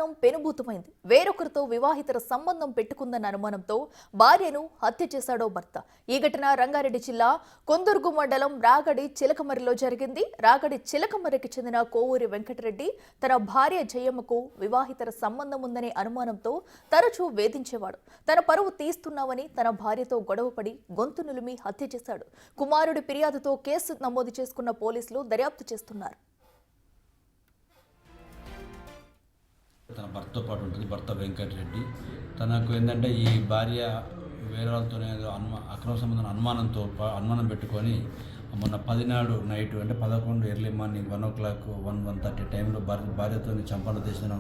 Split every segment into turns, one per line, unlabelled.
అనుమానం పెనుభూతమైంది. వేరొకరితో వివాహితర సంబంధం పెట్టుకుందన్న అనుమానంతో భార్యను హత్య చేశాడో భర్త. ఈ ఘటన రంగారెడ్డి జిల్లా కొందుర్గు మండలం రాగడి చిలకమర్రిలో జరిగింది. రాగడి చిలకమర్రికి చెందిన కోవూరి వెంకటరెడ్డి తన భార్య జయమ్మకు వివాహితర సంబంధం ఉందనే అనుమానంతో తరచూ వేధించేవాడు. తన పరువు తీస్తున్నావని తన భార్యతో గొడవపడి గొంతు నులిమి హత్య చేశాడు. కుమారుడి ఫిర్యాదుతో కేసు నమోదు చేసుకున్న పోలీసులు దర్యాప్తు చేస్తున్నారు.
తన భర్తతో పాటు ఉంటుంది. భర్త వెంకటరెడ్డి తనకు ఏంటంటే ఈ భార్య వేరే వాళ్ళతోనే అక్రమ సంబంధం అనుమానం పెట్టుకొని మొన్న 10 నాడు నైట్ అంటే 11 ఎర్లీ మార్నింగ్ 1 o'clock 1:30 టైంలో భార్యతో చంపన దేశం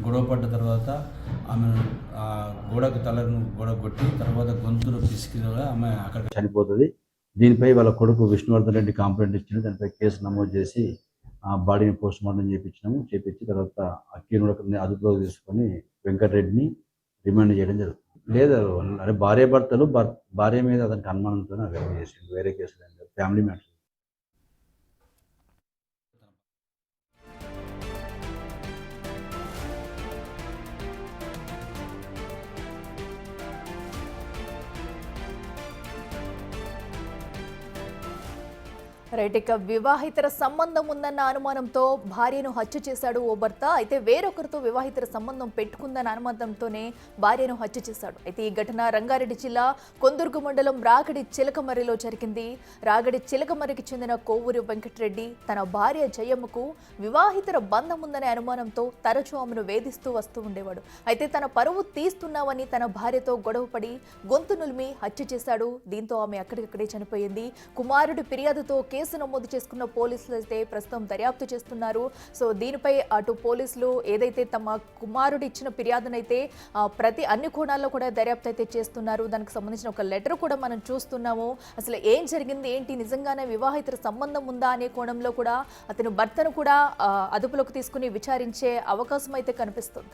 గొడవ పడ్డ తర్వాత ఆమె గోడకు తలను కొట్టి తర్వాత గొంతులు పిసికి ఆమె అక్కడ చనిపోతుంది. దీనిపై వాళ్ళ కొడుకు విష్ణువర్ధన్ రెడ్డి కంప్లైంట్ ఇచ్చింది. దానిపై కేసు నమోదు చేసి ఆ బాడీని పోస్ట్ మార్టం చేపించి తర్వాత అక్యూజ్డ్ అదుపులోకి తీసుకొని వెంకటరెడ్డిని రిమాండ్ చేయడం జరుగుతుంది. లేదు అంటే భార్యాభర్తలు భార్య మీద అతనికి అనుమానంతో అరెస్ట్ చేసింది. వేరే కేసులు ఫ్యామిలీ మ్యాటర్.
రైట్, ఇక వివాహితర సంబంధం ఉందన్న అనుమానంతో భార్యను హత్య చేశాడు ఓ భర్త. అయితే వేరొకరితో వివాహితర సంబంధం పెట్టుకుందన్న అనుమానంతోనే భార్యను హత్య చేశాడు. అయితే ఈ ఘటన రంగారెడ్డి జిల్లా కొందుర్గు మండలం రాగడి చిలకమర్రిలో జరిగింది. రాగడి చిలకమర్రికి చెందిన కోవూరి వెంకటరెడ్డి తన భార్య జయమ్మకు వివాహితర బంధం ఉందనే అనుమానంతో తరచూ ఆమెను వేధిస్తూ వస్తూ ఉండేవాడు. అయితే తన పరువు తీస్తున్నావని తన భార్యతో గొడవపడి గొంతు నులిమి హత్య చేశాడు. దీంతో ఆమె అక్కడికక్కడే చనిపోయింది. కుమారుడి ఫిర్యాదుతో కేసు నమోదు చేసుకున్న పోలీసులు అయితే ప్రస్తుతం దర్యాప్తు చేస్తున్నారు. సో దీనిపై అటు పోలీసులు ఏదైతే తమ కుమారుడు ఇచ్చిన ఫిర్యాదునైతే అన్ని కోణాల్లో కూడా దర్యాప్తు అయితే చేస్తున్నారు. దానికి సంబంధించిన ఒక లెటర్ కూడా మనం చూస్తున్నాము. అసలు ఏం జరిగింది, ఏంటి, నిజంగానే వివాహితర సంబంధం ఉందా అనే కోణంలో కూడా అతను భర్తను కూడా అదుపులోకి తీసుకుని విచారించే అవకాశం అయితే కనిపిస్తుంది.